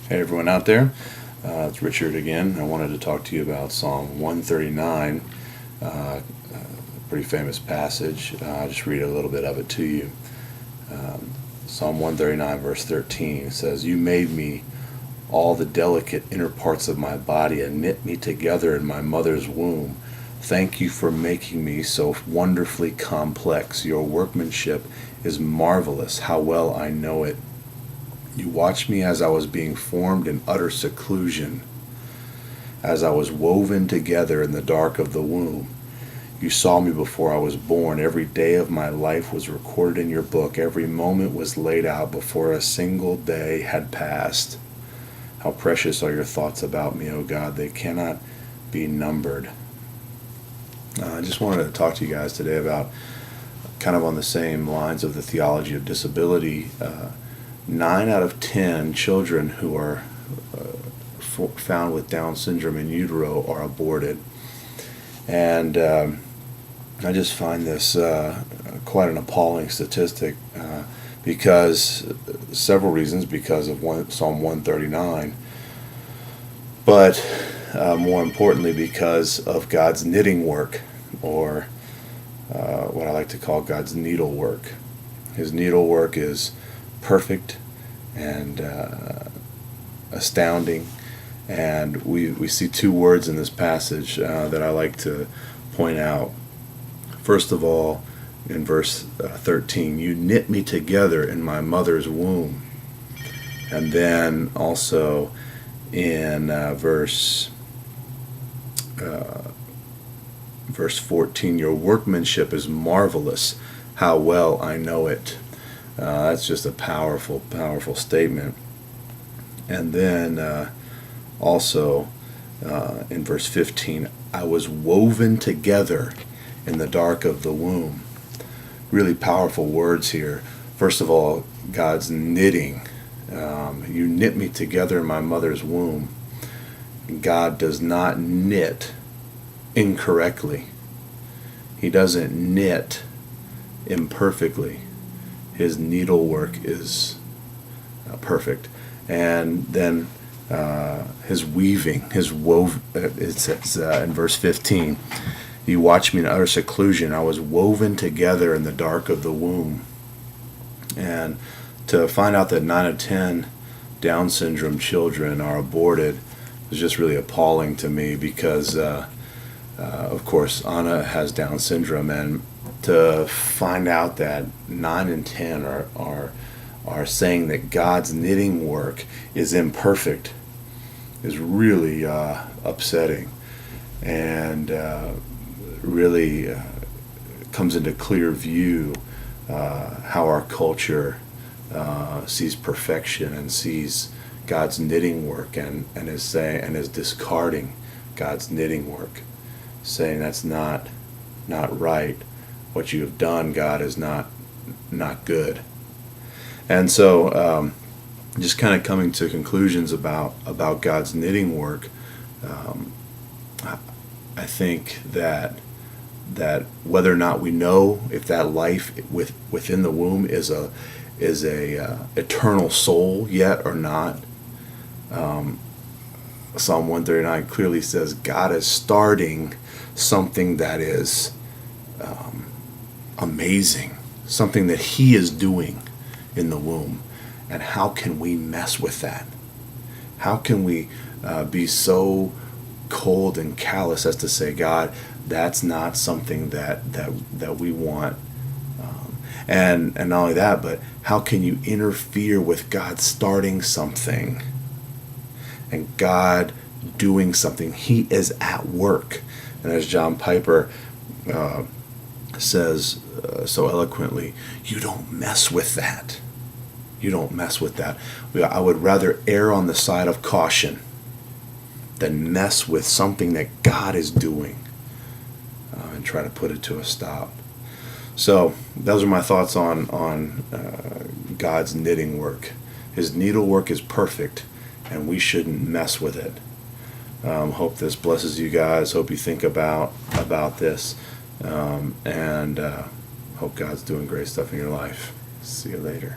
Hey everyone out there, it's Richard again. I wanted to talk to you about Psalm 139, a pretty famous passage. I'll just read a little bit of it to you. Psalm 139 verse 13 says, "You made me all the delicate inner parts of my body and knit me together in my mother's womb. Thank you for making me so wonderfully complex. Your workmanship is marvelous. How well I know it. You watched me as I was being formed in utter seclusion, as I was woven together in the dark of the womb. You saw me before I was born. Every day of my life was recorded in your book. Every moment was laid out before a single day had passed. How precious are your thoughts about me, O God. They cannot be numbered." I just wanted to talk to you guys today about kind of on the same lines of the theology of disability. 9 out of 10 children who are found with Down syndrome in utero are aborted. And I just find this quite an appalling statistic because several reasons, because of Psalm 139, but more importantly because of God's knitting work, or what I like to call God's needlework. His needlework is perfect and astounding, and we see 2 words in this passage that I like to point out. First of all, in verse 13, "You knit me together in my mother's womb." And then also in verse 14, "Your workmanship is marvelous. How well I know it." That's just a powerful, powerful statement. And then also in verse 15, "I was woven together in the dark of the womb." Really powerful words here. First of all, God's knitting. You knit me together in my mother's womb. God does not knit incorrectly. He doesn't knit imperfectly. His needlework is perfect. And then his weaving, his wove, it says in verse 15, "You watched me in utter seclusion. I was woven together in the dark of the womb." And to find out that 9 of 10 Down syndrome children are aborted is just really appalling to me, because of course Anna has Down syndrome, and to find out that 9 and 10 are saying that God's knitting work is imperfect is really upsetting, and really comes into clear view how our culture sees perfection and sees God's knitting work, and is discarding God's knitting work, saying that's not right. What you have done, God, is not good. And so just kind of coming to conclusions about God's knitting work, I think that whether or not we know if that life within the womb is a eternal soul yet or not, Psalm 139 clearly says God is starting something that is amazing, something that He is doing in the womb. And how can we mess with that? How can we be so cold and callous as to say, God, that's not something that we want? And not only that, but how can you interfere with God starting something and God doing something? He is at work. And as John Piper says so eloquently, you don't mess with that. You don't mess with that. I would rather err on the side of caution than mess with something that God is doing and try to put it to a stop. So those are my thoughts on God's knitting work. His needlework is perfect, and we shouldn't mess with it. Hope this blesses you guys. Hope you think about this, and hope God's doing great stuff in your life. See you later.